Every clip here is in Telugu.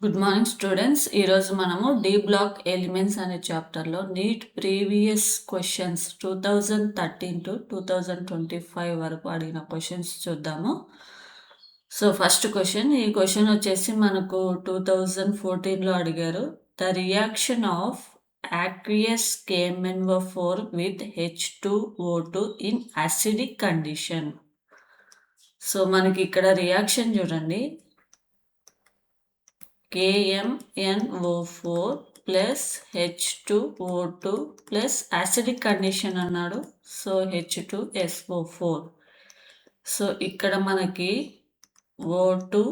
Good morning students. ఈరోజు మనము డి బ్లాక్ ఎలిమెంట్స్ అనే చాప్టర్లో నీట్ ప్రీవియస్ క్వశ్చన్స్ 2013 టు 2025 వరకు అడిగిన క్వశ్చన్స్ చూద్దాము. సో ఫస్ట్ క్వశ్చన్, ఈ క్వశ్చన్ వచ్చేసి మనకు 2014లో అడిగారు. The reaction of aqueous KMnO4 with H2O2 in acidic condition. So మనకి ఇక్కడ రియాక్షన్ చూడండి, KMnO4 plus H2O2 plus acidic condition అన్నాడు. So H2SO4. సో ఇక్కడ మనకి O2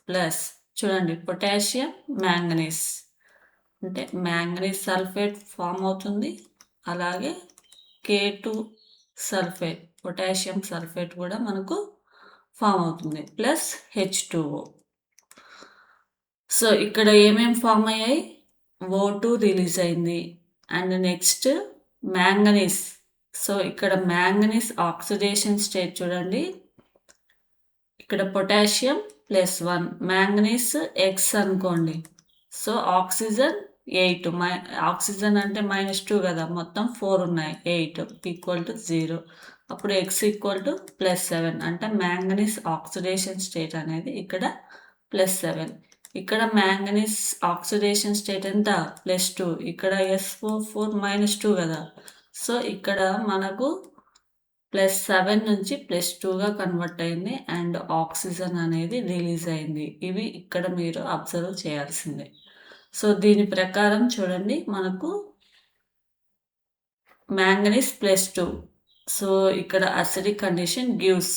ప్లస్ చూడండి పొటాషియం మ్యాంగనీస్, అంటే మ్యాంగనీస్ సల్ఫేట్ ఫామ్ అవుతుంది. అలాగే K2 సల్ఫేట్, పొటాషియం సల్ఫేట్ కూడా మనకు ఫామ్ అవుతుంది, ప్లస్ H2O. సో ఇక్కడ ఏమేమి ఫామ్ అయ్యాయి? O2 రిలీజ్ అయింది. And next manganese. సో ఇక్కడ మ్యాంగనీస్ ఆక్సిడేషన్ స్టేట్ చూడండి, ఇక్కడ పొటాషియం +1, మ్యాంగనీస్ X అనుకోండి. సో ఆక్సిజన్ 8, ఆక్సిజన్ అంటే -2 కదా, మొత్తం 4 ఉన్నాయి, 8 = 0. అప్పుడు X = +7, అంటే మ్యాంగనీస్ ఆక్సిడేషన్ స్టేట్ అనేది ఇక్కడ +7. ఇక్కడ మ్యాంగనీస్ ఆక్సిడేషన్ స్టేట్ ఎంత? +2. ఇక్కడ SO4 -2 కదా, సో ఇక్కడ మనకు +7 నుంచి +2గా కన్వర్ట్ అయింది అండ్ ఆక్సిజన్ అనేది రిలీజ్ అయింది. ఇవి ఇక్కడ మీరు అబ్జర్వ్ చేయాల్సిందే. సో దీని ప్రకారం చూడండి, మనకు మ్యాంగనీస్ +2. సో ఇక్కడ అసిడిక్ కండిషన్ గివ్స్,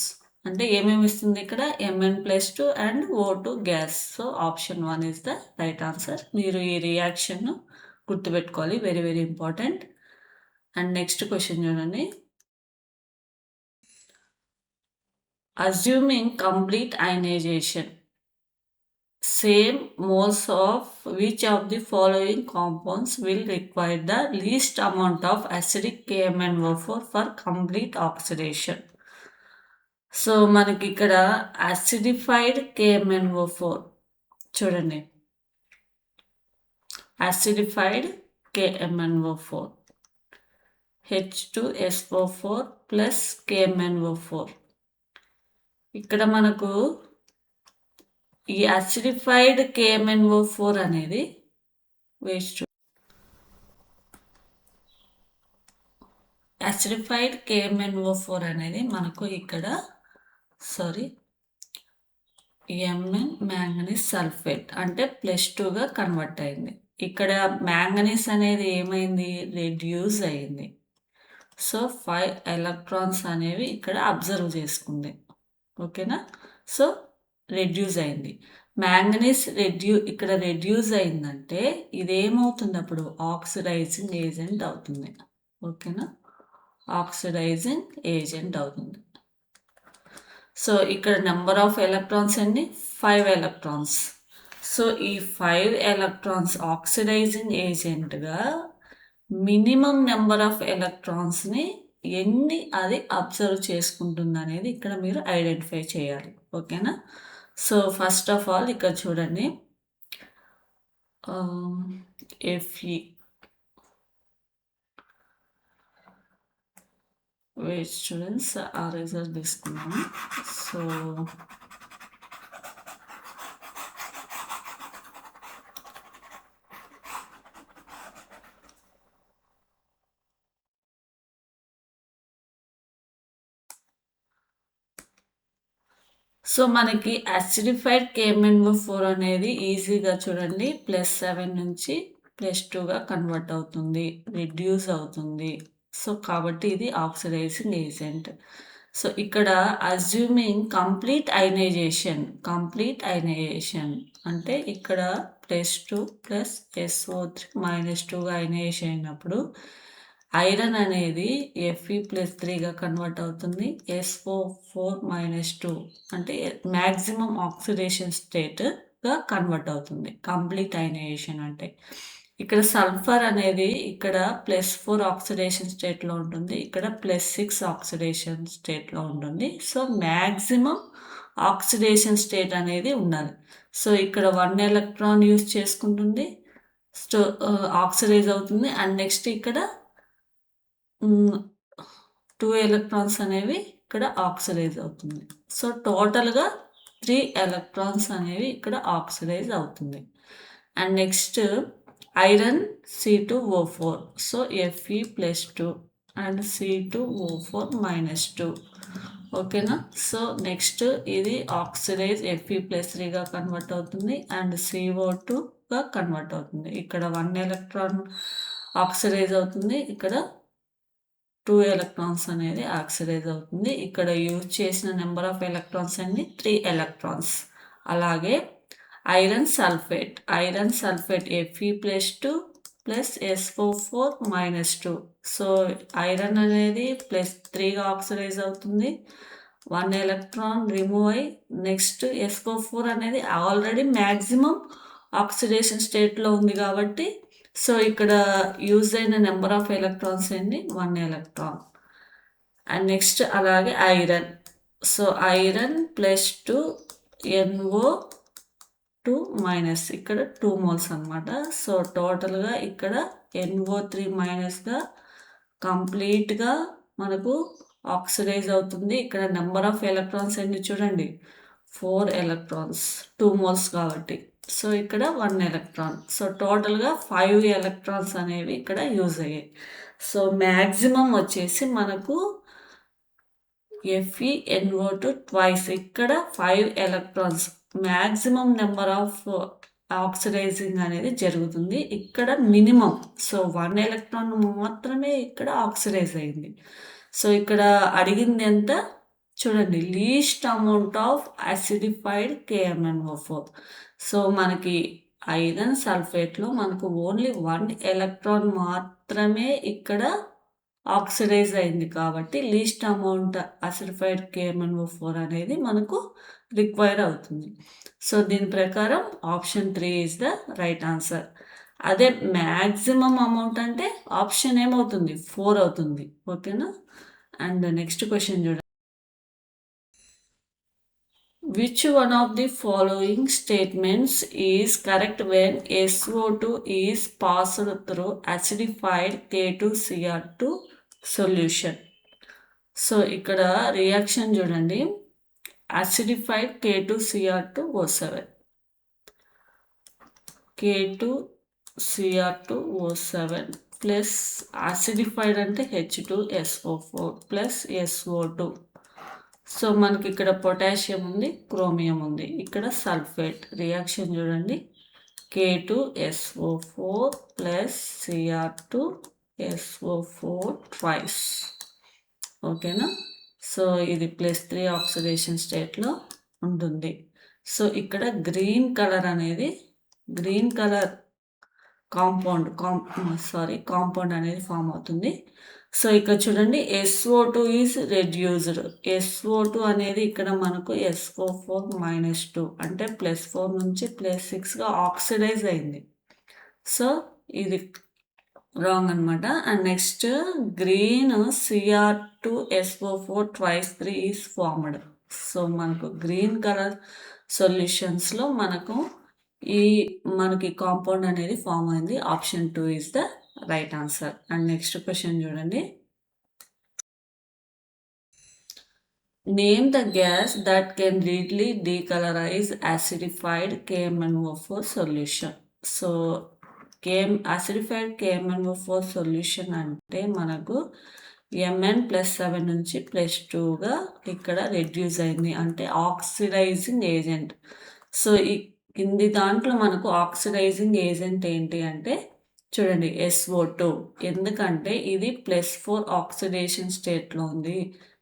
అంటే ఏమేమి ఇస్తుంది ఇక్కడ? Mn+2 and O2 gas. So option 1 is the right answer. మీరు ఈ రియాక్షన్ గుర్తుపెట్టుకోవాలి, very very important. And next question చూడండి, assuming complete ionization, same moles of which of the following compounds will require the least amount of acidic KMnO4 for complete oxidation. So మనకి ఇక్కడ యాసిడిఫైడ్ KMnO4 చూడండి, యాసిడిఫైడ్ KMnO4 H2SO4 ప్లస్ KMnO4. ఇక్కడ మనకు ఈ యాసిడిఫైడ్ KMnO4 అనేది వేస్ట్. యాసిడిఫైడ్ KMnO4 అనేది మనకు ఇక్కడ Mn మ్యాంగనీస్ సల్ఫేట్, అంటే +2గా కన్వర్ట్ అయింది. ఇక్కడ మ్యాంగనీస్ అనేది ఏమైంది? రెడ్యూస్ అయింది. సో 5 ఎలక్ట్రాన్స్ అనేవి ఇక్కడ అబ్జర్వ్ చేసుకుంది, ఓకేనా. సో రెడ్యూస్ అయింది. మ్యాంగనీస్ ఇక్కడ రెడ్యూస్ అయిందంటే ఇదేమవుతుంది? అప్పుడు ఆక్సిడైజింగ్ ఏజెంట్ అవుతుంది, ఓకేనా. ఆక్సిడైజింగ్ ఏజెంట్ అవుతుంది. సో ఇక్కడ నెంబర్ ఆఫ్ ఎలక్ట్రాన్స్ ఎన్ని? 5 ఎలక్ట్రాన్స్. సో ఈ 5 ఎలక్ట్రాన్స్ ఆక్సిడైజింగ్ ఏజెంట్గా మినిమం నెంబర్ ఆఫ్ ఎలక్ట్రాన్స్ని ఎన్ని అది అబ్జర్వ్ చేసుకుంటుంది అనేది ఇక్కడ మీరు ఐడెంటిఫై చేయాలి, ఓకేనా. సో ఫస్ట్ ఆఫ్ ఆల్ ఇక్కడ చూడండి, Fe, వెయిట్ స్టూడెంట్స్, ఆ రిజల్ట్ తీసుకున్నాము. సో మనకి యాసిడిఫైడ్ KMnO4 అనేది ఈజీగా చూడండి +7 నుంచి +2గా కన్వర్ట్ అవుతుంది, రిడ్యూస్ అవుతుంది. సో కాబట్టి ఇది ఆక్సిడైజింగ్ ఏజెంట్. సో ఇక్కడ అజ్యూమింగ్ కంప్లీట్ అయనైజేషన్ అంటే ఇక్కడ +2 ప్లస్ SO3 -2గా అయనైజేషన్ అయినప్పుడు ఐరన్ అనేది Fe+3గా కన్వర్ట్ అవుతుంది, SO4 -2 అంటే మ్యాక్సిమం ఆక్సిడేషన్ స్టేట్గా కన్వర్ట్ అవుతుంది కంప్లీట్ అయనైజేషన్ అంటే. ఇక్కడ సల్ఫర్ అనేది ఇక్కడ +4 ఆక్సిడేషన్ స్టేట్లో ఉంటుంది, ఇక్కడ +6 ఆక్సిడేషన్ స్టేట్లో ఉంటుంది. సో మ్యాక్సిమం ఆక్సిడేషన్ స్టేట్ అనేది ఉండాలి. సో ఇక్కడ 1 ఎలక్ట్రాన్ యూజ్ చేసుకుంటుంది, ఆక్సిడైజ్ అవుతుంది. అండ్ నెక్స్ట్ ఇక్కడ 2 ఎలక్ట్రాన్స్ అనేవి ఇక్కడ ఆక్సిడైజ్ అవుతుంది. సో టోటల్గా 3 ఎలక్ట్రాన్స్ అనేవి ఇక్కడ ఆక్సిడైజ్ అవుతుంది. And next iron C2O4. So Fe+2 and C2O4-2. ఓకేనా. సో నెక్స్ట్ ఇది ఆక్సిడైజ్ Fe+3గా కన్వర్ట్ అవుతుంది అండ్ CO2గా కన్వర్ట్ అవుతుంది. ఇక్కడ 1 ఎలక్ట్రాన్ ఆక్సిడైజ్ అవుతుంది, ఇక్కడ 2 ఎలక్ట్రాన్స్ అనేది ఆక్సిడైజ్ అవుతుంది. ఇక్కడ యూజ్ చేసిన నెంబర్ ఆఫ్ ఎలక్ట్రాన్స్ అన్ని 3 ఎలక్ట్రాన్స్. అలాగే iron sulphate Fe+2 plus SO4-2. So iron అనేది +3గా ఆక్సిడైజ్ అవుతుంది, 1 ఎలక్ట్రాన్ రిమూవ్ అయ్యి నెక్స్ట్ SO4 అనేది ఆల్రెడీ మ్యాక్సిమం ఆక్సిడేషన్ స్టేట్లో ఉంది కాబట్టి సో ఇక్కడ యూజ్ అయిన నెంబర్ ఆఫ్ ఎలక్ట్రాన్స్ ఏంటి 1 ఎలక్ట్రాన్. అండ్ నెక్స్ట్ అలాగే ఐరన్. సో ఐరన్ +2 NO2- ఇక్కడ 2 మోల్స్ అనమాట. సో టోటల్గా ఇక్కడ NO3- కంప్లీట్గా మనకు ఆక్సిడైజ్ అవుతుంది. ఇక్కడ నెంబర్ ఆఫ్ ఎలక్ట్రాన్స్ ఎన్ని చూడండి, 4 ఎలక్ట్రాన్స్, 2 మోల్స్ కాబట్టి. సో ఇక్కడ 1 ఎలక్ట్రాన్. సో టోటల్గా 5 ఎలక్ట్రాన్స్ అనేవి ఇక్కడ యూజ్ అయ్యాయి. సో మ్యాక్సిమం వచ్చేసి మనకు FeNO2 ట్వైస్, ఇక్కడ 5 electrons maximum number of oxidising అనేది జరుగుతుంది. ఇక్కడ మినిమం, సో 1 ఎలక్ట్రాన్ మాత్రమే ఇక్కడ ఆక్సిడైజ్ అయింది. సో ఇక్కడ అడిగింది ఎంత చూడండి, least amount of acidified KMnO4. So మనకి ఐరన్ సల్ఫేట్లో మనకు ఓన్లీ 1 ఎలక్ట్రాన్ మాత్రమే ఇక్కడ ఆక్సిడైజ్ అయింది కాబట్టి లీస్ట్ అమౌంట్ అసిడిఫైడ్ KMnO4 అనేది మనకు రిక్వైర్ అవుతుంది. సో దీని ప్రకారం option 3 is the right answer. అదే మ్యాక్సిమం అమౌంట్ అంటే ఆప్షన్ ఏమవుతుంది 4 అవుతుంది. ఓకేనా. అండ్ నెక్స్ట్ క్వశ్చన్ చూడండి. Which one of the following statements is correct when SO2 is passed through acidified K2Cr2 solution? So ఇక్కడ రియాక్షన్ చూడండి, acidified K2Cr2O7, K2Cr2O7 plus acidified అంటే H2SO4 ప్లస్ SO2. సో మనకి ఇక్కడ పొటాషియం ఉంది, క్రోమియం ఉంది, ఇక్కడ సల్ఫేట్. రియాక్షన్ చూడండి, K2SO4 ప్లస్ Cr2SO4 ట్వైస్. ఓకేనా. సో ఇది +3 ఆక్సిడేషన్ స్టేట్లో ఉంటుంది. సో ఇక్కడ గ్రీన్ కలర్ అనేది కాంపౌండ్ అనేది ఫామ్ అవుతుంది. సో ఇక్కడ చూడండి SO2 ఈజ్ రెడ్యూస్డ్. SO2 అనేది ఇక్కడ మనకు SO4-2 అంటే +4 నుంచి +6గా ఆక్సిడైజ్ అయింది. సో ఇది రాంగ్ అనమాట. And next green Cr2SO4 twice 3 is formed. So మనకు గ్రీన్ కలర్ సొల్యూషన్స్లో మనకి కాంపౌండ్ అనేది ఫామ్ అయింది. Option 2 is the right answer. And next question చూడండి. Name the gas that can readily decolourize acidified KMnO4 solution. So acidified KMnO4 solution అంటే మనకు Mn+7 నుంచి +2గా ఇక్కడ రెడ్యూస్ అయింది, అంటే ఆక్సిడైజింగ్ ఏజెంట్. సో కింది దాంట్లో మనకు ఆక్సిడైజింగ్ ఏజెంట్ ఏంటి అంటే చూడండి SO2, ఎందుకంటే ఇది +4 ఆక్సిడేషన్ స్టేట్లో ఉంది.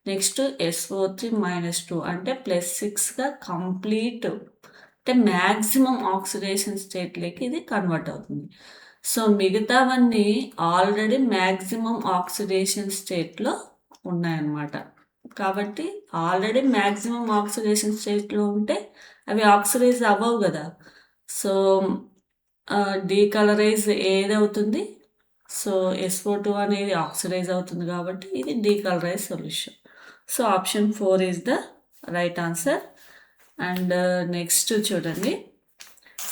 నెక్స్ట్ SO3-2 అంటే +6గా కంప్లీట్ అంటే మ్యాక్సిమం ఆక్సిడేషన్ స్టేట్లోకి ఇది కన్వర్ట్ అవుతుంది. సో మిగతావన్నీ ఆల్రెడీ మ్యాక్సిమం ఆక్సిడేషన్ స్టేట్లో ఉన్నాయన్నమాట. కాబట్టి ఆల్రెడీ మ్యాక్సిమం ఆక్సిడేషన్ స్టేట్లో ఉంటే అవి ఆక్సిడైజ్ అవ్వవు కదా. సో డీకలరైజ్ ఏదవుతుంది, సో SO2 అనేది ఆక్సిడైజ్ అవుతుంది కాబట్టి ఇది decolourize solution. So option 4 is the right answer. And next చూడండి.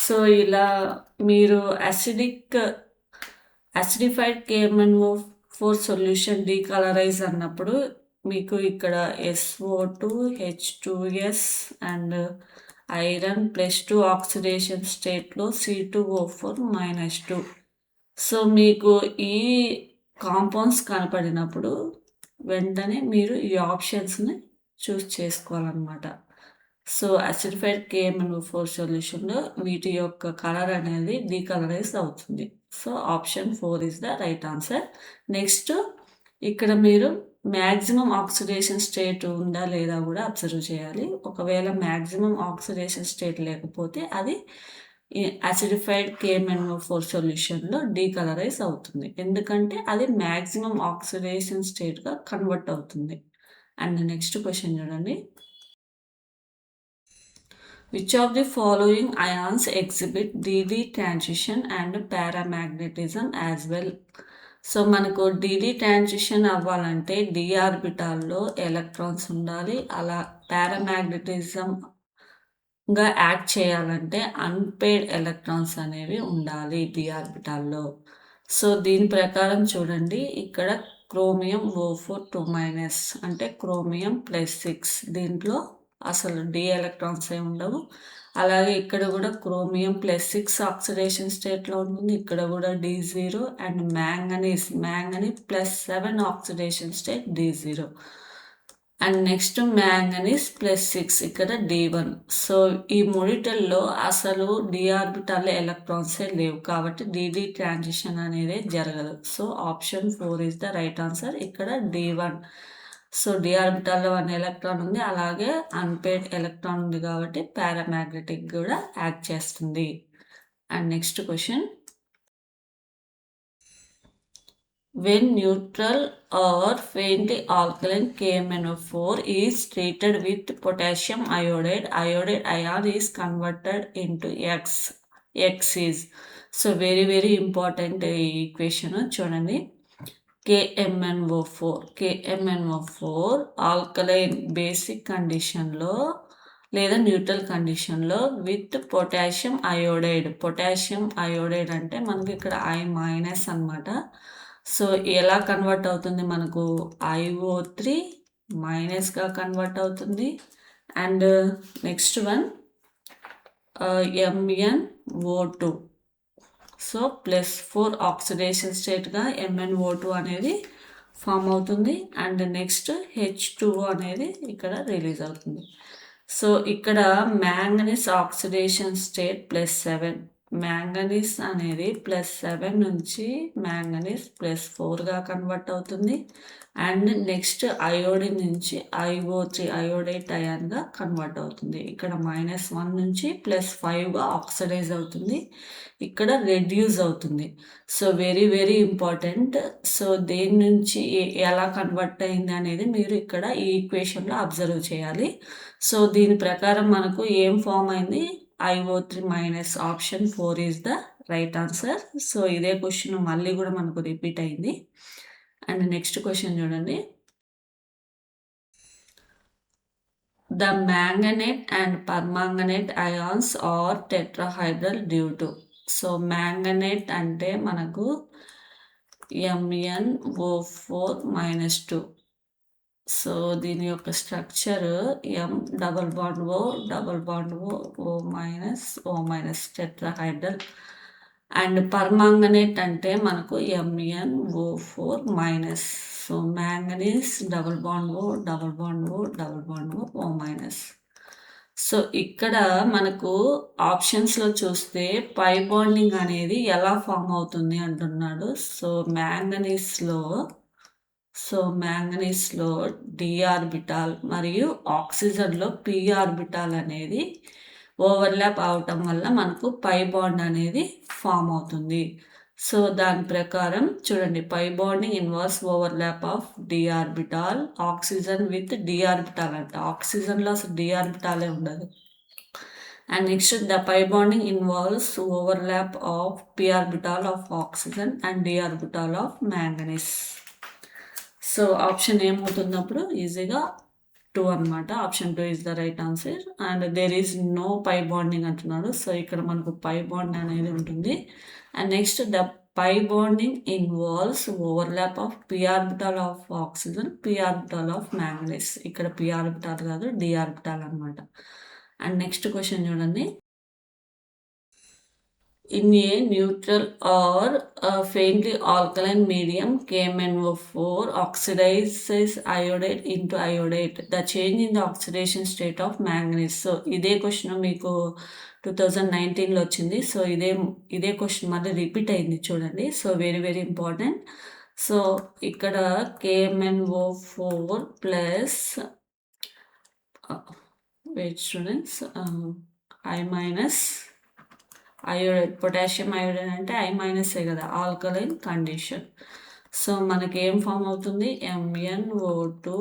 సో ఇలా మీరు అసిడిఫైడ్ KMnO4 సొల్యూషన్ డీకలరైజ్ అన్నప్పుడు మీకు ఇక్కడ SO2 H2S and iron +2 oxidation స్టేట్లో C2O4-2. సో మీకు ఈ కాంపౌండ్స్ కనపడినప్పుడు వెంటనే మీరు ఈ ఆప్షన్స్ని చూస్ చేసుకోవాలన్నమాట. సో అసిడిఫైడ్ KMnO4 సొల్యూషన్లో వీటి యొక్క కలర్ అనేది డీకలరైజ్ అవుతుంది. So option 4 is the right answer. Next ఇక్కడ మీరు మ్యాక్సిమం ఆక్సిడేషన్ స్టేట్ ఉందా లేదా కూడా అబ్జర్వ్ చేయాలి. ఒకవేళ మ్యాక్సిమం ఆక్సిడేషన్ స్టేట్ లేకపోతే అది అసిడిఫైడ్ KMnO4 సొల్యూషన్లో డీకలరైజ్ అవుతుంది, ఎందుకంటే అది మ్యాక్సిమం ఆక్సిడేషన్ స్టేట్గా కన్వర్ట్ అవుతుంది. అండ్ నెక్స్ట్ క్వశ్చన్ చూడండి. Which of the following ions exhibit DD transition and paramagnetism as well? So మనకు DD ట్రాన్సిషన్ అవ్వాలంటే D ఆర్బిటాల్లో ఎలక్ట్రాన్స్ ఉండాలి. అలా పారామాగ్నెటిజంగా యాక్ట్ చేయాలంటే అన్పేర్డ్ ఎలక్ట్రాన్స్ అనేవి ఉండాలి D ఆర్బిటాల్లో. సో దీని ప్రకారం చూడండి, ఇక్కడ క్రోమియం O4 2- అంటే క్రోమియం +6, దీంట్లో అసలు D ఎలక్ట్రాన్స్ ఏమి ఉండవు. అలాగే ఇక్కడ కూడా క్రోమియం +6 ఆక్సిడేషన్ స్టేట్లో ఉంటుంది, ఇక్కడ కూడా D0. And manganese +7 oxidation state D0. And next manganese +6 ఇక్కడ D1. సో ఈ మూడిటల్లో అసలు D ఆర్బిటాల్లో ఎలక్ట్రాన్సే లేవు, కాబట్టి DD ట్రాన్సిషన్ అనేది జరగదు. So option 4 is the right answer. ఇక్కడ D1. సో D ఆర్బిటాల్లో 1 ఎలక్ట్రాన్ ఉంది, అలాగే అన్పేర్డ్ ఎలక్ట్రాన్ ఉంది కాబట్టి పారామాగ్నెటిక్ కూడా యాక్ట్ చేస్తుంది. And next question. When neutral or faintly alkaline KMnO4 is treated with potassium iodide, iodide ion is converted into X. X is. So very important equation చూడండి. KMnO4 ఆల్కలైన్ బేసిక్ కండిషన్లో లేదా న్యూట్రల్ కండిషన్లో విత్ పొటాషియం అయోడైడ్ అంటే మనకి ఇక్కడ I- అన్నమాట. సో ఎలా కన్వర్ట్ అవుతుంది, మనకు IO3- కన్వర్ట్ అవుతుంది. And next one MnO2. So +4 oxidation స్టేట్గా MnO2 అనేది ఫామ్ అవుతుంది. అండ్ నెక్స్ట్ H2O అనేది ఇక్కడ రిలీజ్ అవుతుంది. సో ఇక్కడ మ్యాంగనీస్ ఆక్సిడేషన్ స్టేట్ +7, మ్యాంగనీస్ అనేది +7 నుంచి మ్యాంగనీస్ +4గా కన్వర్ట్ అవుతుంది. అండ్ నెక్స్ట్ అయోడిన్ నుంచి IO3 అయోడైట్ అయాన్గా కన్వర్ట్ అవుతుంది. ఇక్కడ -1 నుంచి +5గా ఆక్సిడైజ్ అవుతుంది, ఇక్కడ రెడ్యూస్ అవుతుంది. So very important. సో దేని నుంచి ఎలా కన్వర్ట్ అయింది అనేది మీరు ఇక్కడ ఈ ఈక్వేషన్లో అబ్జర్వ్ చేయాలి. సో దీని ప్రకారం మనకు ఏం ఫామ్ అయింది, IO3-, option 4 is the right answer. So ఇదే క్వశ్చన్ మళ్ళీ కూడా మనకు రిపీట్ అయింది. అండ్ నెక్స్ట్ క్వశ్చన్ చూడండి. The manganate and permanganate ions are tetrahedral due to. So manganate అంటే మనకు MnO4-2. సో దీని యొక్క structure M double bond O tetrahedral. And permanganate అంటే మనకు MnO4-. So manganese double bond O so ఇక్కడ మనకు ఆప్షన్స్లో చూస్తే పై బాండింగ్ అనేది ఎలా ఫామ్ అవుతుంది అంటున్నాడు. సో మ్యాంగనీస్లో D ఆర్బిటాల్ మరియు ఆక్సిజన్లో P ఆర్బిటాల్ అనేది ఓవర్లాప్ అవటం వల్ల మనకు పై బాండ్ అనేది ఫామ్ అవుతుంది. సో దాని ప్రకారం చూడండి, pi bonding involves overlap of D orbital oxygen with D orbital అంటే ఆక్సిజన్లో అసలు D ఆర్బిటాలే ఉండదు. And next the pi bonding involves overlap of P orbital of oxygen and D orbital of manganese. So option ఏమవుతున్నప్పుడు ఈజీగా 2 అనమాట. Option 2 is the right answer. And there is no pi bonding అంటున్నాడు. సో ఇక్కడ మనకు పై బాండ్ అనేది ఉంటుంది. And next the pi bonding involves overlap of p orbital of oxygen, p orbital of manganese. ఇక్కడ p ఆర్బిటాల్ కాదు, d ఆర్బిటాల్ అనమాట. అండ్ నెక్స్ట్ క్వశ్చన్ చూడండి. In a neutral or faintly alkaline medium, KMnO4 oxidizes iodide into iodate. The change in the oxidation state of manganese. So, ఇదే క్వశ్చన్ మీకు 2019లో వచ్చింది. సో ఇదే క్వశ్చన్ మళ్ళీ రిపీట్ అయింది చూడండి. So very important. సో ఇక్కడ KMnO4 plus wait students I minus iodide, potassium iodide అంటే I మైనసే కదా, ఆల్కలైన్ కండిషన్. సో మనకి ఏం ఫామ్ అవుతుంది, MnO2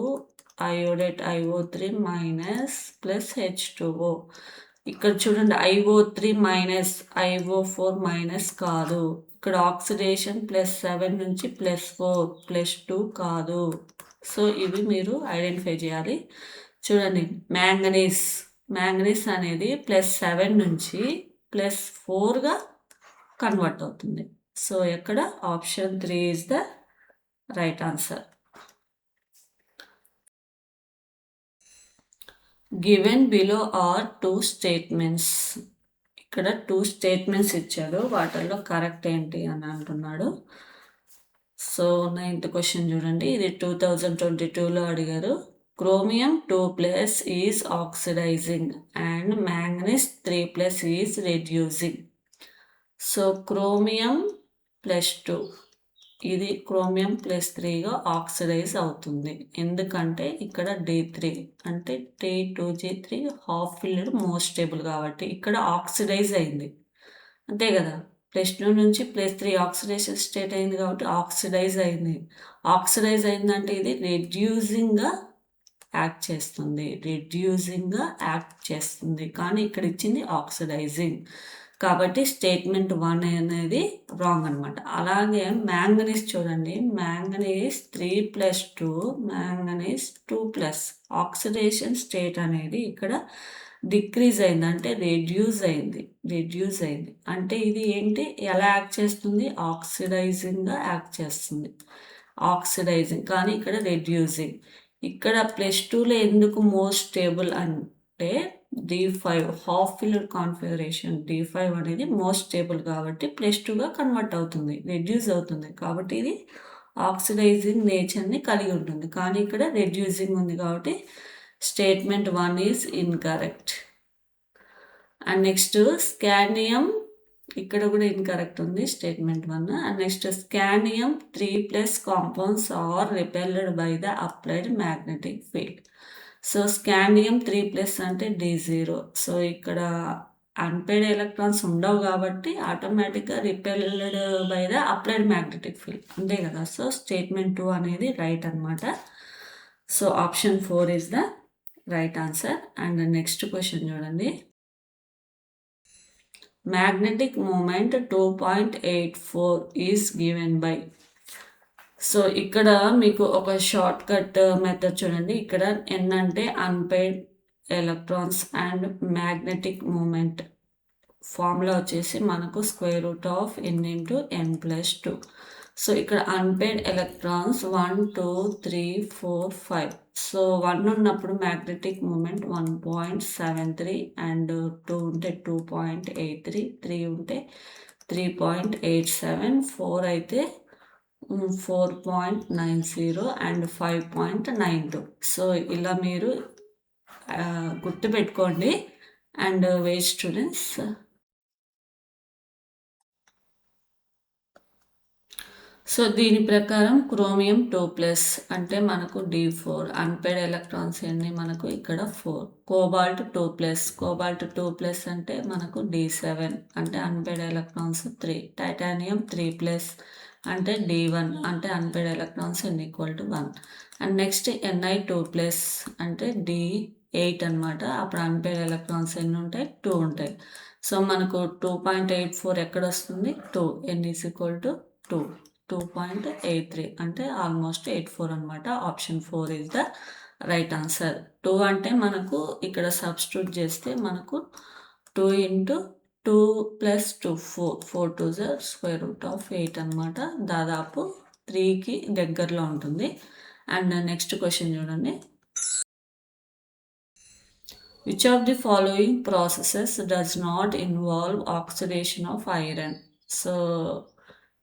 iodide IO3 minus plus H2O. ఇక్కడ చూడండి IO3 మైనస్ IO4 మైనస్ కాదు. ఇక్కడ ఆక్సిడేషన్ +7 నుంచి +4 +2 కాదు. సో ఇవి మీరు ఐడెంటిఫై చేయాలి. చూడండి మ్యాంగనీస్ అనేది +7 నుంచి +4గా కన్వర్ట్ అవుతుంది. సో ఎక్కడ option 3 is the right answer. Given below are 2 statements. ఇక్కడ 2 స్టేట్మెంట్స్ ఇచ్చాడు, వాటిల్లో కరెక్ట్ ఏంటి అని అంటున్నాడు. సో 9th క్వశ్చన్ చూడండి, ఇది 2022లో అడిగారు. Chromium 2+ is oxidizing and manganese 3+ is reducing. So chromium +2 ఇది chromium +3గా ఆక్సిడైజ్ అవుతుంది. ఎందుకంటే ఇక్కడ D3 అంటే T2G3 half field most stable కాబట్టి ఇక్కడ ఆక్సిడైజ్ అయింది, అంతే కదా. +2 నుంచి +3 ఆక్సిడేషన్ స్టేట్ అయింది కాబట్టి ఆక్సిడైజ్ అయిందంటే ఇది రెడ్యూసింగ్గా యాక్ట్ చేస్తుంది, కానీ ఇక్కడ ఇచ్చింది ఆక్సిడైజింగ్ కాబట్టి స్టేట్మెంట్ 1 అనేది రాంగ్ అనమాట. అలాగే మ్యాంగనీస్ చూడండి, మ్యాంగనీస్ 3+2 మ్యాంగనీస్ 2+ ఆక్సిడేషన్ స్టేట్ అనేది ఇక్కడ డిక్రీజ్ అయింది, అంటే రెడ్యూస్ అయింది. అంటే ఇది ఏంటి, ఎలా యాక్ట్ చేస్తుంది, ఆక్సిడైజింగ్గా యాక్ట్ చేస్తుంది, కానీ ఇక్కడ రెడ్యూసింగ్. ఇక్కడ +2లో ఎందుకు మోస్ట్ స్టేబుల్ అంటే D5 half field configuration, D5 అనేది మోస్ట్ స్టేబుల్ కాబట్టి +2గా కన్వర్ట్ అవుతుంది, రెడ్యూస్ అవుతుంది, కాబట్టి ఇది ఆక్సిడైజింగ్ నేచర్ని కలిగి ఉంటుంది. కానీ ఇక్కడ రెడ్యూసింగ్ ఉంది కాబట్టి statement 1 is incorrect. And next scandium, ఇక్కడ కూడా ఇన్కరెక్ట్ ఉంది statement 1. And next scandium 3+ compounds are repelled by the applied magnetic field. So scandium 3+ అంటే D0. సో ఇక్కడ అన్పేడ్ ఎలక్ట్రాన్స్ ఉండవు కాబట్టి ఆటోమేటిక్గా repelled by the applied magnetic field, అంతే కదా. సో స్టేట్మెంట్ 2 అనేది రైట్ అనమాట. So option 4 is the right answer. And next question చూడండి, magnetic moment 2.84 is given by. So ఇక్కడ మీకు ఒక షార్ట్ కట్ మెథడ్ చూడండి. ఇక్కడ n అంటే unpaired electrons and magnetic moment formula వచ్చేసి మనకు √n × n+2. సో ఇక్కడ అన్పెయిడ్ ఎలక్ట్రాన్స్ 1 2 3 4 5. సో 1 ఉన్నప్పుడు మ్యాగ్నెటిక్ మూమెంట్ 1.73 అండ్ 2 ఉంటే 2.83, 3 ఉంటే 3.87, 4 అయితే 4.90 అండ్ 5.92. సో ఇలా మీరు గుర్తుపెట్టుకోండి. అండ్ వెయిట్ స్టూడెంట్స్, సో దీని ప్రకారం క్రోమియం 2+ అంటే మనకు D4, అన్పెయిడ్ ఎలక్ట్రాన్స్ ఎన్ని మనకు ఇక్కడ 4. కోబాల్ట్ 2+ అంటే మనకు D7 అంటే అన్పెయిడ్ ఎలక్ట్రాన్స్ 3. టైటానియం 3+ అంటే D1 అంటే unpaired electrons n=1. And next Ni 2+ అంటే D8 అనమాట, అప్పుడు అన్పెయిడ్ ఎలక్ట్రాన్స్ ఎన్ని ఉంటాయి, 2 ఉంటాయి. సో మనకు 2.84 ఎక్కడ వస్తుంది, 2, n = 2, 2.83 అంటే ఆల్మోస్ట్ 84 అనమాట. Option 4 is the right answer. 2 అంటే మనకు ఇక్కడ సబ్స్టిట్యూట్ చేస్తే మనకు 2 ఇంటూ 2 ప్లస్ 2 4 4 2 జ స్క్వేర్ రూట్ ఆఫ్ 8 అనమాట. దాదాపు 3కి దగ్గరలో ఉంటుంది. అండ్ నెక్స్ట్ క్వశ్చన్ చూడండి. Which of the following processes does not involve oxidation of iron? So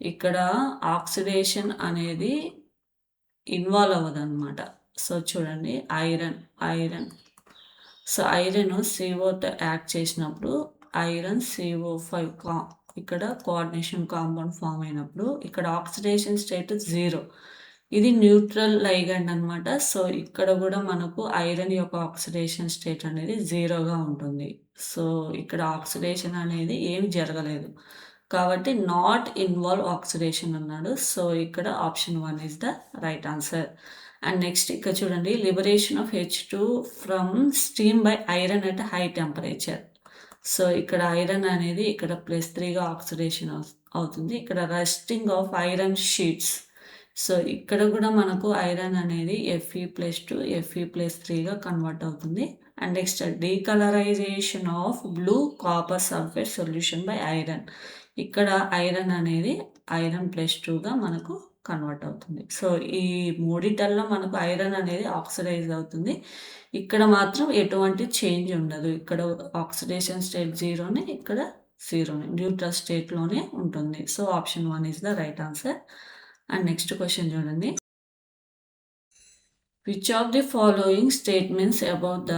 ఇక్కడ ఆక్సిడేషన్ అనేది ఇన్వాల్వ్ అవ్వదు అనమాట. సో చూడండి, iron so iron CO act చేసినప్పుడు ఐరన్ CO5 ఇక్కడ కోఆర్డినేషన్ కాంపౌండ్ ఫామ్ అయినప్పుడు ఇక్కడ ఆక్సిడేషన్ స్టేట్ 0. ఇది న్యూట్రల్ లైగండ్ అనమాట. సో ఇక్కడ కూడా మనకు ఐరన్ యొక్క ఆక్సిడేషన్ స్టేట్ అనేది 0గా ఉంటుంది. సో ఇక్కడ ఆక్సిడేషన్ అనేది ఏమి జరగలేదు కాబట్టి నాట్ ఇన్వాల్వ్ ఆక్సిడేషన్ అన్నాడు. సో ఇక్కడ option 1 is the right answer. And next ఇక్కడ చూడండి, liberation of H2 from steam by iron at high temperature. So ఇక్కడ ఐరన్ అనేది ఇక్కడ +3గా ఆక్సిడేషన్ అవుతుంది. ఇక్కడ rusting of iron sheets. So ఇక్కడ కూడా మనకు ఐరన్ అనేది Fe+2 Fe+3గా కన్వర్ట్ అవుతుంది. And next డీకలరైజేషన్ of blue copper sulphate solution by iron. ఇక్కడ ఐరన్ అనేది ఐరన్+2గా మనకు కన్వర్ట్ అవుతుంది. సో ఈ మూడిటల్లో మనకు ఐరన్ అనేది ఆక్సిడైజ్ అవుతుంది. ఇక్కడ మాత్రం ఎటువంటి చేంజ్ ఉండదు. ఇక్కడ ఆక్సిడేషన్ స్టేట్ 0ని, ఇక్కడ 0ని, న్యూట్రల్ స్టేట్లోనే ఉంటుంది. So option 1 is the right answer. And next question చూడండి. Which of the following statements about the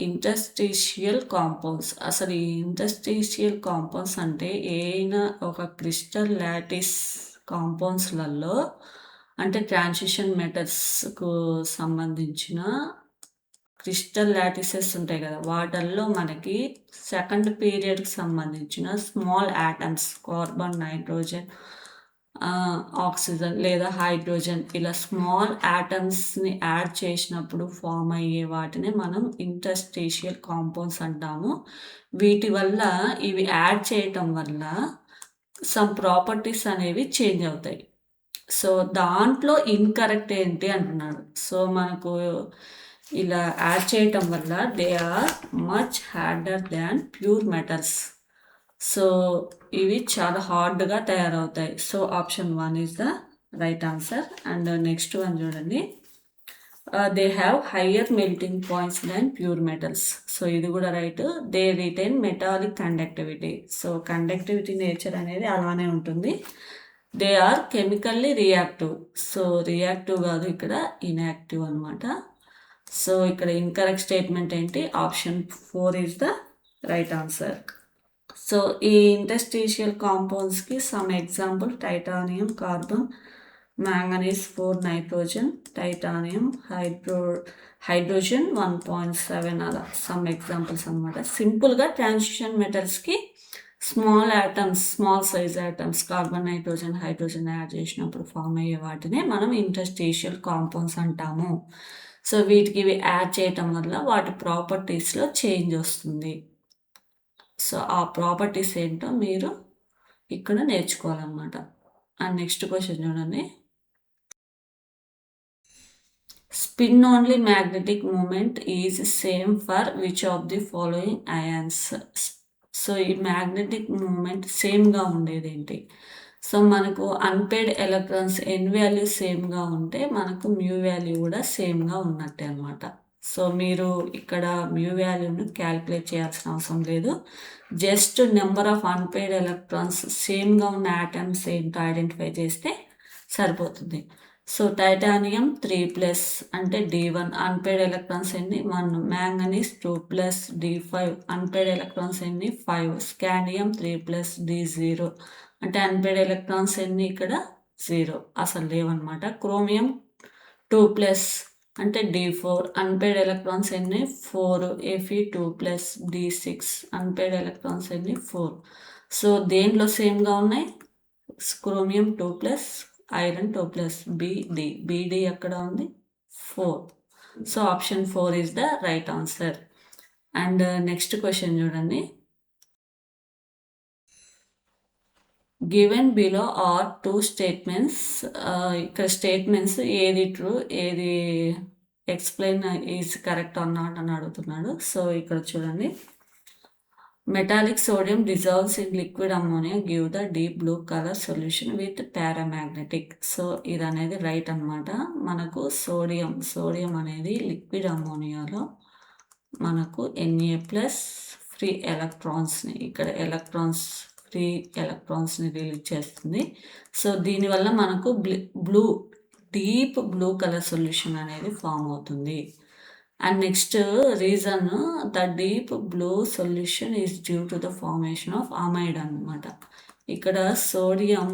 interstitial compounds? అసలు ఈ ఇంటర్స్టిషియల్ కాంపౌండ్స్ అంటే ఏదైనా ఒక క్రిస్టల్ లాటిస్ కాంపౌండ్స్లలో అంటే ట్రాన్సిషన్ మెటల్స్కు సంబంధించిన క్రిస్టల్ లాటిసెస్ ఉంటాయి కదా, వాటల్లో మనకి సెకండ్ పీరియడ్కి సంబంధించిన small atoms carbon, nitrogen, oxygen లేదా హైడ్రోజన్ ఇలా స్మాల్ యాటమ్స్ని యాడ్ చేసినప్పుడు ఫామ్ అయ్యే వాటిని మనం ఇంటర్స్టిషియల్ కాంపౌండ్స్ అంటాము. వీటి వల్ల ఇవి యాడ్ చేయటం వల్ల సమ్ ప్రాపర్టీస్ అనేవి చేంజ్ అవుతాయి. సో దాంట్లో ఇన్కరెక్ట్ ఏంటి అంటున్నాడు. సో మనకు ఇలా యాడ్ చేయటం వల్ల they are much harder than pure metals. So ఇవి చాలా హార్డ్గా తయారవుతాయి. So option 1 is the right answer. And next one చూడండి, they have higher melting points than pure metals. So ఇది కూడా right. They retain metallic conductivity. So conductivity nature అనేది అలానే ఉంటుంది. They are chemically reactive. So reactive కాదు, ఇక్కడ ఇన్యాక్టివ్ అనమాట. సో ఇక్కడ ఇన్కరెక్ట్ స్టేట్మెంట్ ఏంటి? Option 4 is the right answer. So ఈ ఇంటర్స్టిషియల్ కాంపౌండ్స్కి some example titanium, carbon, manganese 4, nitrogen, titanium, hydrogen 1.7 అలా సమ్ ఎగ్జాంపుల్స్ అనమాట. సింపుల్గా ట్రాన్సిషన్ మెటల్స్కి small atoms, small size atoms carbon, nitrogen, hydrogen add చేసినప్పుడు ఫామ్ అయ్యే వాటినే మనం ఇంటర్స్టిషియల్ కాంపౌండ్స్ అంటాము. సో వీటికి ఇవి యాడ్ చేయటం వల్ల వాటి ప్రాపర్టీస్లో చేంజ్ వస్తుంది. సో ఆ ప్రాపర్టీస్ ఏంటో మీరు ఇక్కడ నేర్చుకోవాలన్నమాట. అండ్ నెక్స్ట్ క్వశ్చన్ చూడండి, spin only magnetic moment is same for which of the following ions? So ఈ మ్యాగ్నెటిక్ మూమెంట్ సేమ్గా ఉండేది ఏంటి? సో మనకు అన్పేడ్ ఎలక్ట్రాన్స్ ఎన్ వాల్యూ సేమ్గా ఉంటే మనకు మ్యూ వాల్యూ కూడా సేమ్గా ఉన్నట్టే అనమాట. సో మీరు ఇక్కడ మ్యూ వాల్యూను క్యాలిక్యులేట్ చేయాల్సిన అవసరం లేదు. Just number of unpaired electrons సేమ్గా ఉన్న యాటమ్స్ ఏంటో ఐడెంటిఫై చేస్తే సరిపోతుంది. సో టైటానియం 3+ అంటే D1 అన్పేడ్ ఎలక్ట్రాన్స్ ఎన్ని 1, మ్యాంగనీస్ 2+ D5 అన్పేడ్ ఎలక్ట్రాన్స్ ఎన్ని 5, స్కాండియం 3+ D0 అంటే అన్పేడ్ ఎలక్ట్రాన్స్ ఎన్ని ఇక్కడ 0 అసలు లేవన్నమాట. క్రోమియం 2+ అంటే D4 అన్పేడ్ ఎలక్ట్రాన్స్ ఎన్ని 4, Fe2+ D6 అన్పేడ్ ఎలక్ట్రాన్స్ ఎన్ని 4. సో దేంట్లో సేమ్గా ఉన్నాయి? క్రోమియం 2+, ఐరన్ 2+, BD ఎక్కడ ఉంది 4. So option 4 is the right answer. And next question చూడండి, గివెన్ బిలో ఆర్ 2 స్టేట్మెంట్స్. ఇక్కడ స్టేట్మెంట్స్ ఏది ట్రూ ఏది explain is correct or not అని అడుగుతున్నాడు. సో ఇక్కడ చూడండి, metallic sodium dissolves in liquid ammonia give the deep blue colour solution with paramagnetic. So ఇది అనేది రైట్ అనమాట. మనకు సోడియం అనేది లిక్విడ్ అమ్మోనియాలో మనకు Na+ ఫ్రీ ఎలక్ట్రాన్స్ని, ఇక్కడ ఫ్రీ ఎలక్ట్రాన్స్ని రిలీజ్ చేస్తుంది. సో దీనివల్ల మనకు డీప్ బ్లూ కలర్ సొల్యూషన్ అనేది ఫామ్ అవుతుంది. And next reason, the deep blue solution is due to the formation of amide అనమాట. ఇక్కడ సోడియం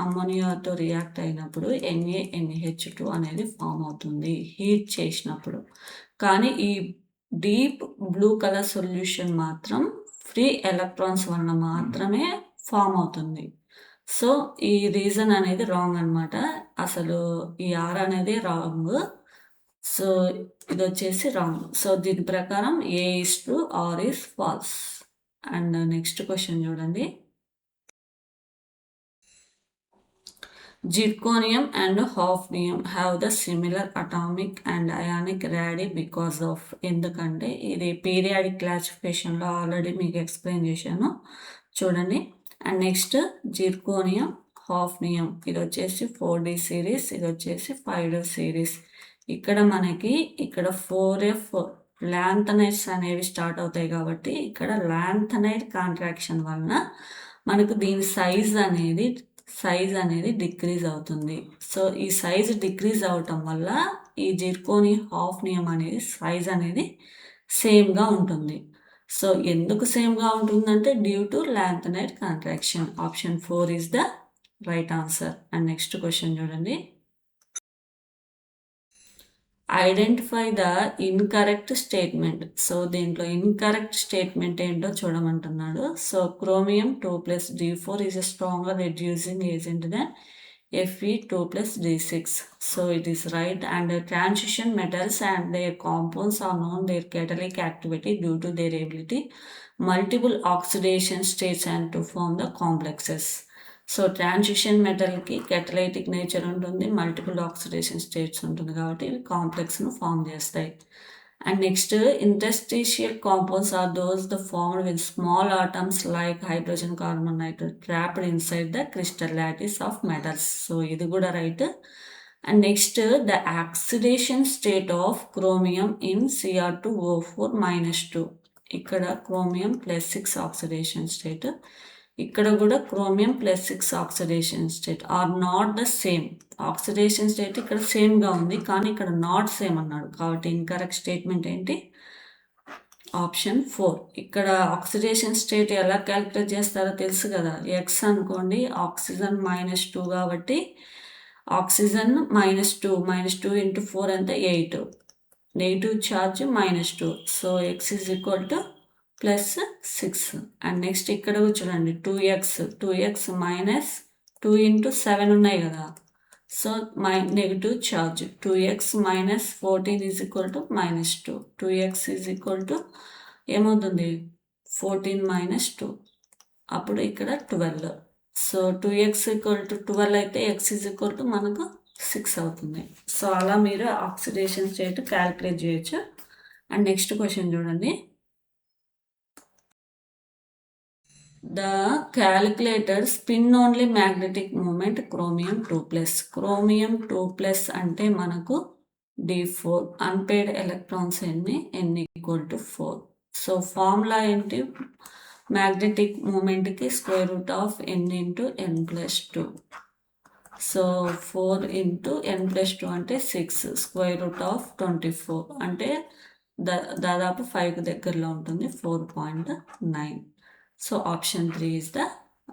అమ్మోనియాతో రియాక్ట్ అయినప్పుడు NaNH2 అనేది ఫామ్ అవుతుంది హీట్ చేసినప్పుడు. కానీ ఈ డీప్ బ్లూ కలర్ సొల్యూషన్ మాత్రం ఫ్రీ ఎలక్ట్రాన్స్ వలన మాత్రమే ఫామ్ అవుతుంది. సో ఈ రీజన్ అనేది రాంగ్ అనమాట. అసలు ఈ R అనేది రాంగ్. సో ఇది వచ్చేసి రాంగ్. సో దీని ప్రకారం A is true, R is false. And next question చూడండి, zirconium and hafnium have the similar atomic and ionic radii because of, ఎందుకంటే ఇది పీరియాడిక్ క్లాసిఫికేషన్లో ఆల్రెడీ మీకు ఎక్స్ప్లెయిన్ చేశాను చూడండి. అండ్ నెక్స్ట్ జిర్కోనియం, హాఫ్నియం, ఇది వచ్చేసి 4D సిరీస్, ఇది వచ్చేసి 5D సిరీస్. ఇక్కడ మనకి 4F ల్యాంథనైడ్స్ అనేవి స్టార్ట్ అవుతాయి కాబట్టి ఇక్కడ ల్యాంథనైడ్ కాంట్రాక్షన్ వలన మనకు దీని సైజ్ అనేది డిక్రీజ్ అవుతుంది. సో ఈ సైజ్ డిక్రీజ్ అవటం వల్ల ఈ జిర్కోని హాఫ్నియం అనేది సైజ్ అనేది సేమ్గా ఉంటుంది. సో ఎందుకు సేమ్గా ఉంటుందంటే due to lanthanide contraction. Option 4 is the right answer. And next question చూడండి, identify the incorrect statement. So దీంట్లో ఇన్కరెక్ట్ స్టేట్మెంట్ ఏంటో చూడమంటున్నాడు. So chromium 2+D4 is a stronger reducing agent than Fe2+D6. So it is right. And transition metals and their compounds are known their catalytic activity due to their ability multiple oxidation states and to form the complexes. So transition మెటల్కి కెటలైటిక్ నేచర్ ఉంటుంది, మల్టిపుల్ ఆక్సిడేషన్ స్టేట్స్ ఉంటుంది కాబట్టి ఇవి కాంప్లెక్స్ను ఫామ్ చేస్తాయి. And next interstitial compounds are those the formed with small atoms like hydrogen, carbon, nitrogen trapped inside the crystal lattice of metals. So ఇది కూడా right. And next the oxidation state of chromium in Cr2O4-2. ఇక్కడ క్రోమియం +6 ఆక్సిడేషన్ స్టేట్, ఇక్కడ కూడా chromium +6 oxidation state are not the same. Oxidation state ఇక్కడ సేమ్గా ఉంది కానీ ఇక్కడ నాట్ సేమ్ అన్నాడు కాబట్టి ఇన్కరెక్ట్ స్టేట్మెంట్ ఏంటి? ఆప్షన్ 4. ఇక్కడ ఆక్సిడేషన్ స్టేట్ ఎలా క్యాలిక్యులేట్ చేస్తారో తెలుసు కదా, X అనుకోండి, ఆక్సిజన్ -2 కాబట్టి ఆక్సిజన్ -2 × 4 అంటే 8, negative charge -2. So X = +6. And next ఇక్కడ చూడండి 2x -2 × 7 ఉన్నాయి కదా, so negative charge 2x - 14 = -2. 2x ఏమవుతుంది 14 - 2, అప్పుడు ఇక్కడ 12. సో 2x = 12 అయితే x మనకు 6 అవుతుంది. సో అలా మీరు ఆక్సిడేషన్ స్టేట్ క్యాలిక్యులేట్ చేయొచ్చు. అండ్ నెక్స్ట్ క్వశ్చన్ చూడండి, the calculator spin only magnetic moment chromium 2+. chromium 2+ అంటే మనకు D4, అన్పేర్డ్ ఎలక్ట్రాన్స్ ఎన్ని n = 4. సో ఫార్ములా ఏంటి, మ్యాగ్నెటిక్ మూమెంట్కి √n × n+2. సో 4 × n+2 అంటే 6, √24 అంటే దాదాపు 5కి దగ్గరలో ఉంటుంది, 4.9. So option 3 is the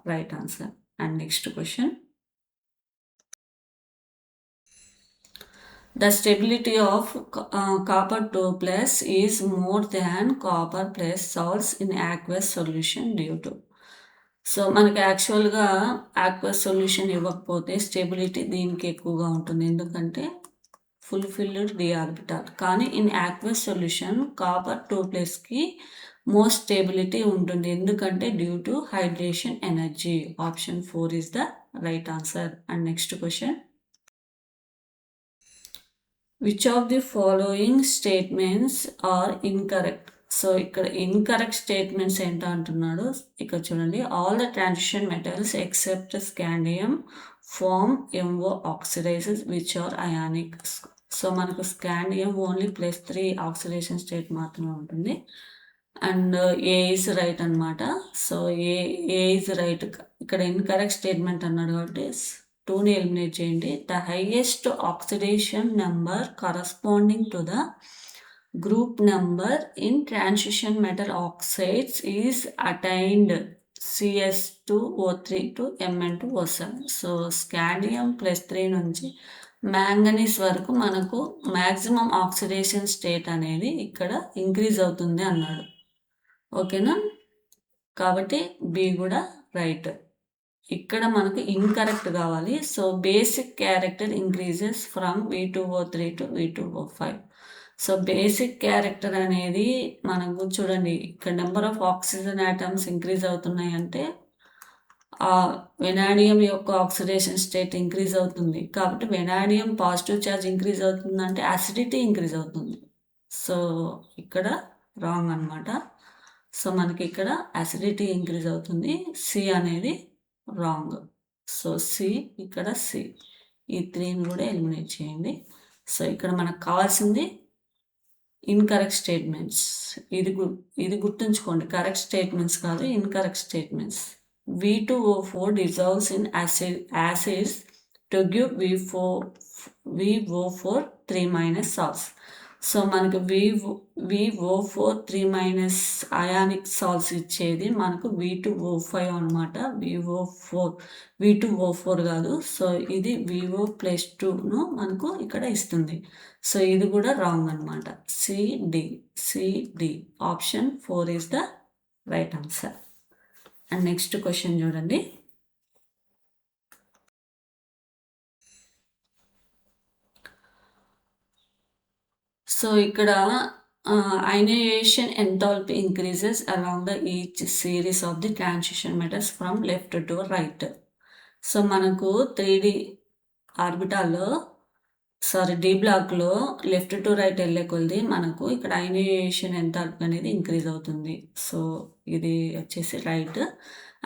right answer. And next question, the stability of copper 2+ is more than copper plus salts in aqueous solution due to. So మనకి యాక్చువల్గా aqueous సొల్యూషన్ ఇవ్వకపోతే స్టెబిలిటీ దీనికి ఎక్కువగా ఉంటుంది, ఎందుకంటే ఫుల్ఫిల్డ్ d ఆర్బిటాల్. కానీ ఇన్ aqueous సొల్యూషన్ కాపర్ 2+కి మోర్ స్టేబిలిటీ ఉంటుంది, ఎందుకంటే due to hydration energy. Option 4 is the right answer. And next question, which of the following statements are incorrect. So ఇక్కడ ఇన్కరెక్ట్ స్టేట్మెంట్స్ ఏంటో అంటున్నాడు. ఇక్కడ చూడండి, all the transition metals except scandium form MO oxidizes which are ionic. So మనకు స్కాండియం ఓన్లీ +3 ఆక్సిడేషన్ స్టేట్ మాత్రమే ఉంటుంది. అండ్ ఏ ఈజ్ రైట్ అనమాట. So A is right. ఇక్కడ ఇన్కరెక్ట్ స్టేట్మెంట్ అన్నాడు కాబట్టి 2ని ఎలిమినేట్ చేయండి. The highest oxidation number corresponding to the group number in transition metal oxides is attained CS2O3 to Mn2O7. So scandium +3 నుంచి మ్యాంగనీస్ వరకు మనకు మ్యాక్సిమం ఆక్సిడేషన్ స్టేట్ అనేది ఇక్కడ ఇంక్రీజ్ అవుతుంది అన్నాడు. ఓకేనా, కాబట్టి బి కూడా రైట్. ఇక్కడ మనకు ఇన్కరెక్ట్ కావాలి. So basic character increases from V2O3 to V2O5. So basic character అనేది మనకు చూడండి, ఇక్కడ number of oxygen atoms increase అవుతున్నాయి అంటే ఆ వెనాడియం యొక్క ఆక్సిడేషన్ స్టేట్ ఇంక్రీజ్ అవుతుంది. కాబట్టి వెనాడియం పాజిటివ్ ఛార్జ్ ఇంక్రీజ్ అవుతుందంటే అసిడిటీ ఇంక్రీజ్ అవుతుంది. సో ఇక్కడ రాంగ్ అనమాట. సో మనకి ఇక్కడ అసిడిటీ ఇంక్రీజ్ అవుతుంది. సి అనేది రాంగ్. సో సి, ఇక్కడ సి, ఈ 3ని కూడా ఎలిమినేట్ చేయండి. సో ఇక్కడ మనకు కావాల్సింది ఇన్కరెక్ట్ స్టేట్మెంట్స్. ఇది గుర్తుంచుకోండి, కరెక్ట్ స్టేట్మెంట్స్ కాదు, incorrect statements. V2O4 dissolves in acids to give VO4 3- salts. So మనకు VO4 3- అయానిక్ సాల్ట్స్ ఇచ్చేది మనకు V2O5 అనమాట. V2O4 కాదు. సో ఇది VO+2ను మనకు ఇక్కడ ఇస్తుంది. సో ఇది కూడా రాంగ్ అనమాట. CD option 4 is the right answer. And next question చూడండి. సో ఇక్కడ ionization enthalpy increases along the each series of the transition metals from left to right. So మనకు 3D ఆర్బిటాల్లో డి బ్లాక్లో లెఫ్ట్ టు రైట్ వెళ్ళే కొద్ది మనకు ఇక్కడ అయనైజేషన్ ఎంథాల్పీ అనేది ఇంక్రీజ్ అవుతుంది. సో ఇది వచ్చేసి రైట్.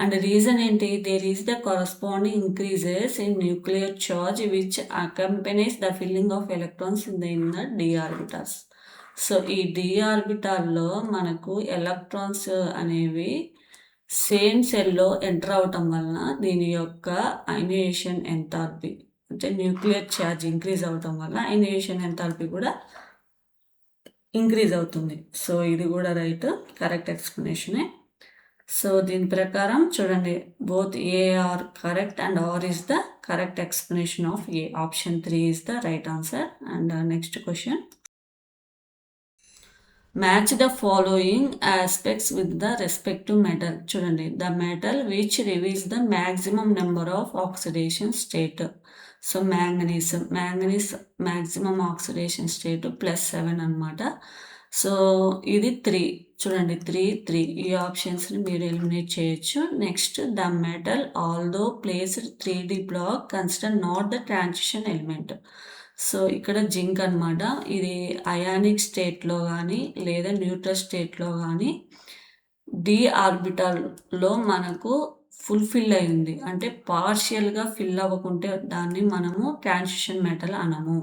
అండ్ రీజన్ ఏంటి, there is the corresponding increases in nuclear charge which accompanies the filling of electrons in the d orbitals. So ఈ డి ఆర్బిటాల్లో మనకు ఎలక్ట్రాన్స్ అనేవి సేమ్ సెల్లో ఎంటర్ అవటం వలన దీని యొక్క అయనైజేషన్ ఎంథాల్పీ అంటే న్యూక్లియర్ ఛార్జ్ ఇంక్రీజ్ అవటం వల్ల అయనైజేషన్ ఎంథాల్పీ కూడా ఇంక్రీజ్ అవుతుంది. సో ఇది కూడా రైట్, కరెక్ట్ ఎక్స్ప్లెనేషనే. సో దీని ప్రకారం చూడండి, both A R correct and R is the correct explanation of A. Option 3 is the right answer. And next question, match the following aspects with the respective metal. చూడండి, the metal which reveals the maximum number of oxidation state. So manganese maximum oxidation state +7 అనమాట. సో ఇది 3. చూడండి 3 ఈ ఆప్షన్స్ని మీరు ఎలిమినేట్ చేయొచ్చు. Next, the metal although placed 3D block consider not the transition element. So ఇక్కడ జింక్ అనమాట. ఇది అయానిక్ స్టేట్లో కానీ లేదా న్యూట్రల్ స్టేట్లో కానీ డి ఆర్బిటాల్లో మనకు ఫుల్ఫిల్ అయింది అంటే పార్షియల్గా ఫిల్ అవ్వకుంటే దాన్ని మనము ట్రాన్సిషన్ మెటల్ అనము.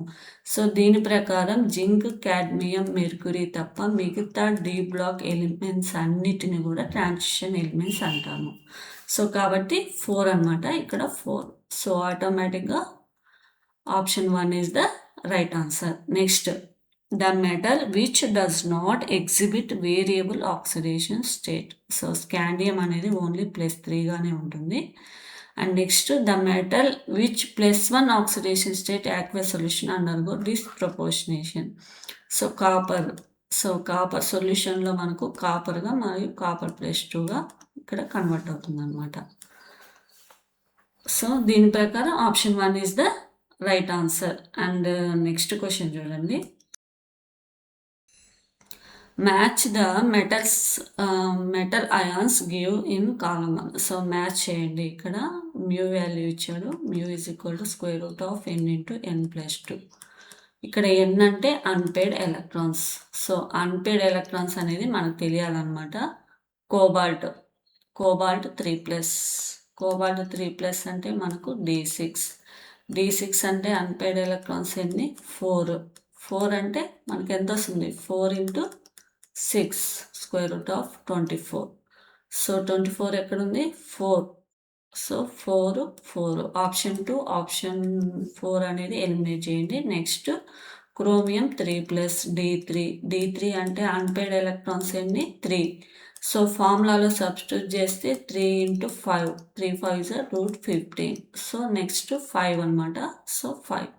సో దీని ప్రకారం జింక్, కాడ్మియం, మెర్క్యూరీ తప్ప మిగతా డి బ్లాక్ ఎలిమెంట్స్ అన్నిటిని కూడా ట్రాన్సిషన్ ఎలిమెంట్స్ అంటాము. సో కాబట్టి 4 అనమాట, ఇక్కడ 4. సో ఆటోమేటిక్గా option 1 is the right answer. Next, the metal which does not exhibit variable oxidation state. So scandium అనేది ఓన్లీ +3గానే ఉంటుంది. And next, the metal which +1 oxidation state aqueous solution undergo disproportionation. So copper సొల్యూషన్లో మనకు కాపర్గా మరియు కాపర్ +2గా ఇక్కడ కన్వర్ట్ అవుతుంది అనమాట. సో దీని ప్రకారం option 1 is the right answer. And next question చూడండి, match the metal ions give in column 1. So match చేయండి. ఇక్కడ మ్యూ వాల్యూ ఇచ్చాడు, మ్యూ = n × n + 2. ఇక్కడ n అంటే unpaired electrons. So, unpaired electrons అనేది మనకు తెలియాలన్నమాట. కోబాల్ట్, కోబాల్ట్ 3+, కోబాల్ట్ 3+ అంటే మనకు D6. D6 అంటే అన్‌పెయిడ్ ఎలక్ట్రాన్స్ ఎన్ని? 4. 4 అంటే మనకు ఎంత వస్తుంది? 4 × 6 √24. సో, 24 ఎక్కడుంది? 4. సో, 4, 4. ఆప్షన్ 2, ఆప్షన్ 4 అనేది ఎలిమినేట్ చేయండి. Next chromium 3+, D3. D3 అంటే అన్‌పెయిడ్ ఎలక్ట్రాన్స్ ఎన్ని? 3. సో, ఫార్ములాలో సబ్స్టిట్యూట్ చేస్తే 3 × 5. 3 5 √15. సో, నెక్స్ట్ 5 అనమాట. సో, 5.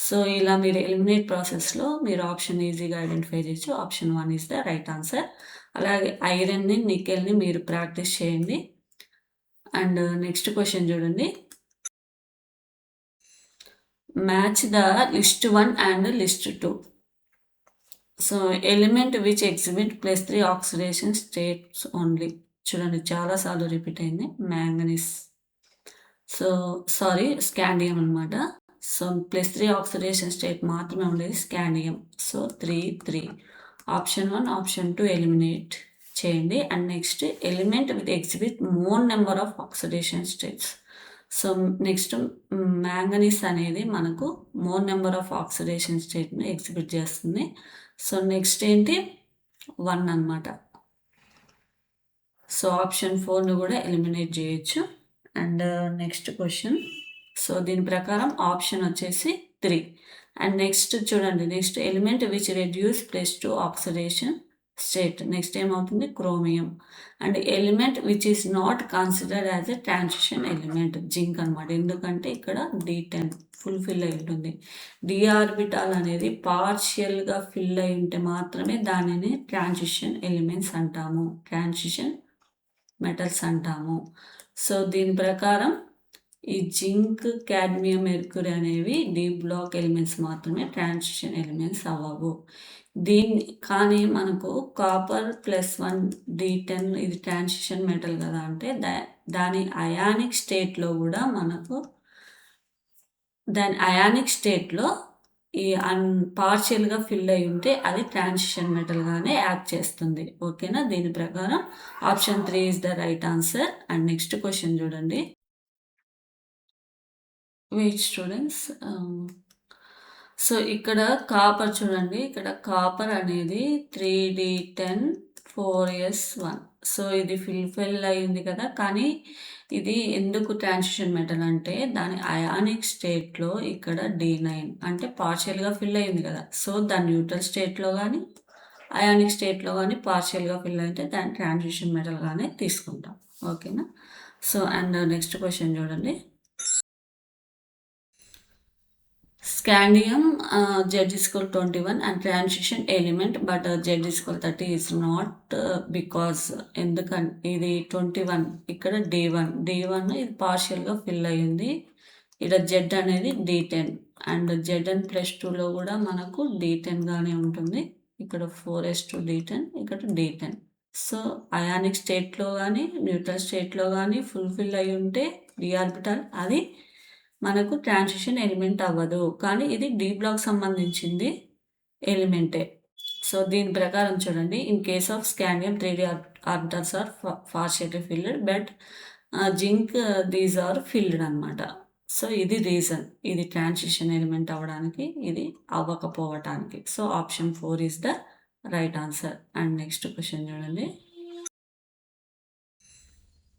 సో, ఇలా మీరు ఎలిమినేట్ ప్రాసెస్లో మీరు ఆప్షన్ ఈజీగా ఐడెంటిఫై చేయొచ్చు. Option 1 is the right answer. అలాగే ఐరన్ని, నికెల్ని మీరు ప్రాక్టీస్ చేయండి. అండ్ నెక్స్ట్ క్వశ్చన్ చూడండి. Match the list 1 and list 2. So, element which exhibit +3 oxidation states only. చూడండి చాలాసార్లు రిపీట్ అయింది. మ్యాంగనీస్, సో సారీ స్కాండియం అనమాట. సో, +3 ఆక్సిడేషన్ స్టేట్ మాత్రమే ఉండేది scandium. So, 3, 3. Option 1, option 2 eliminate చేయండి. And next element with exhibit more number of oxidation states. So, next manganese అనేది మనకు మోర్ నెంబర్ ఆఫ్ ఆక్సిడేషన్ స్టేట్ని ఎగ్జిబిట్ చేస్తుంది. సో, నెక్స్ట్ ఏంటి? 1 అనమాట. సో, ఆప్షన్ 4ను కూడా ఎలిమినేట్ చేయొచ్చు. And next question. సో, దీని ప్రకారం ఆప్షన్ వచ్చేసి 3. అండ్ నెక్స్ట్ చూడండి, next element which reduce +2 oxidation state. Next ఏమవుతుంది? Chromium. And element which is not considered as a transition element, zinc అనమాట. ఎందుకంటే ఇక్కడ D10 ఫుల్ఫిల్ అయి ఉంటుంది. డి ఆర్బిటాల్ అనేది పార్షియల్గా ఫిల్ అయి ఉంటే మాత్రమే దానిని ట్రాన్సిషన్ ఎలిమెంట్స్ అంటాము, ట్రాన్సిషన్ మెటల్స్ అంటాము. సో, దీని ప్రకారం ఈ జింక్, కాడ్మియం, మెర్క్యూరీ అనేవి డి బ్లాక్ ఎలిమెంట్స్ మాత్రమే, ట్రాన్సిషన్ ఎలిమెంట్స్ అవ్వవు. కానీ మనకు కాపర్ +1 D10 ఇది ట్రాన్సిషన్ మెటల్ కదా అంటే దాని అయానిక్ స్టేట్లో కూడా మనకు అయానిక్ స్టేట్లో ఈ పార్షియల్గా ఫిల్ అయి ఉంటే అది ట్రాన్సిషన్ మెటల్గానే యాక్ట్ చేస్తుంది. ఓకేనా? దీని ప్రకారం option 3 is the right answer. And next question చూడండి. Wait students. సో, ఇక్కడ కాపర్ చూడండి, ఇక్కడ కాపర్ అనేది 3D10 4s1. సో, ఇది ఫిల్ అయింది కదా, కానీ ఇది ఎందుకు ట్రాన్సిషన్ మెటల్ అంటే దాని అయానిక్ స్టేట్లో ఇక్కడ D9 అంటే పార్షియల్గా ఫిల్ అయింది కదా. సో, దాని న్యూట్రల్ స్టేట్లో కానీ అయానిక్ స్టేట్లో కానీ పార్షియల్గా ఫిల్ అయితే దాన్ని ట్రాన్సిషన్ మెటల్గానే తీసుకుంటాం. ఓకేనా? సో, అండ్ నెక్స్ట్ క్వశ్చన్ చూడండి. Scandium Z=21 and transition element, but Z=30 is not because ఎందుకంటే ఇది 21 ఇక్కడ D1 ఇది పార్షియల్గా ఫిల్ అయ్యింది. ఇక్కడ Z అనేది D10 అండ్ Zn+2లో కూడా మనకు D10 గానే ఉంటుంది. ఇక్కడ 4s2 D10, ఇక్కడ D10. సో, అయానిక్ స్టేట్లో కానీ న్యూట్రల్ స్టేట్లో కానీ ఫుల్ఫిల్ అయి ఉంటే డి ఆర్బిటాల్ అది మనకు ట్రాన్సిషన్ ఎలిమెంట్ అవ్వదు. కానీ ఇది డి బ్లాక్ సంబంధించింది ఎలిమెంటే. సో, దీని ప్రకారం చూడండి, in case of scandium 3D orbitals are partially filled, but zinc these are filled అనమాట. సో, ఇది రీజన్, ఇది ట్రాన్సిషన్ ఎలిమెంట్ అవ్వడానికి, ఇది అవ్వకపోవటానికి. So, option 4 is the right answer. And next question చూడండి.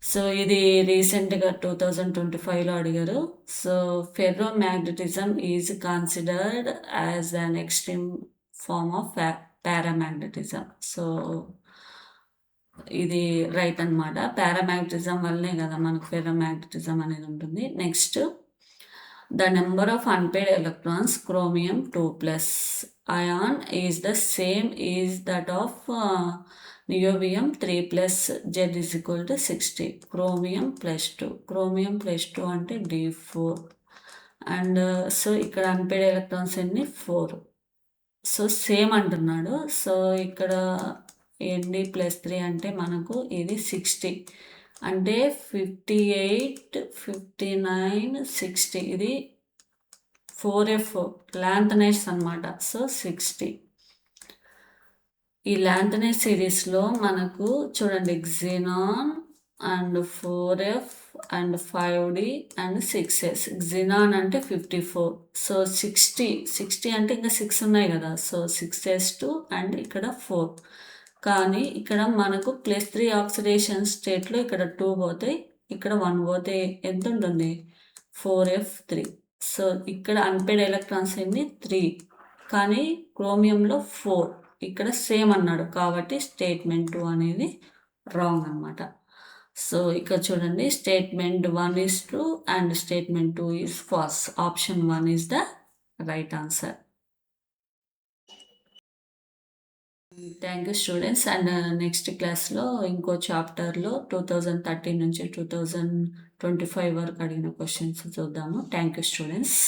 సో, ఇది రీసెంట్గా 2025లో అడిగారు. So, ferromagnetism is considered as an extreme form of paramagnetism. So, ఇది రైట్ అనమాట. పారామాగ్నెటిజం వల్లనే కదా మనకు ఫెర్రోమాగ్నెటిజం అనేది ఉంటుంది. Next, the number of unpaired electrons chromium 2+ ion is the same is that of niobium 3+, Z=60. Chromium +2, chromium +2 అంటే D4. అండ్ సో, ఇక్కడ అన్పెయిడ్ ఎలక్ట్రాన్స్ ఎన్ని? 4. సో, సేమ్ అంటున్నాడు. సో, ఇక్కడ Nd+3 అంటే మనకు ఇది 60 అంటే 58, 59, 60 ఇది 4F లాంథనైడ్స్ అనమాట. సో 60. ఈ లాంథనైడ్ సిరీస్లో మనకు చూడండి xenon and 4F and 5D and 6S. xenon అంటే 54. సో 60 అంటే ఇంకా 6 ఉన్నాయి కదా. సో 6S2 అండ్ ఇక్కడ 4. కానీ ఇక్కడ మనకు +3 ఆక్సిడేషన్ స్టేట్లో ఇక్కడ 2 పోతాయి, ఇక్కడ 1 పోతే ఎంత ఉంటుంది? 4F3. సో ఇక్కడ అన్పేడ్ ఎలక్ట్రాన్స్ ఎన్ని? 3. కానీ క్రోమియంలో 4. ఇక్కడ సేమ్ అన్నాడు కాబట్టి స్టేట్మెంట్ 2 అనేది రాంగ్ అనమాట. సో ఇక్కడ చూడండి, statement 1 is true and statement 2 is false. Option 1 is the right answer. Thank you students. And next క్లాస్లో ఇంకో చాప్టర్లో 2013 నుంచి 2025 వరకు అడిగిన క్వశ్చన్స్ చూద్దాము. Thank you students.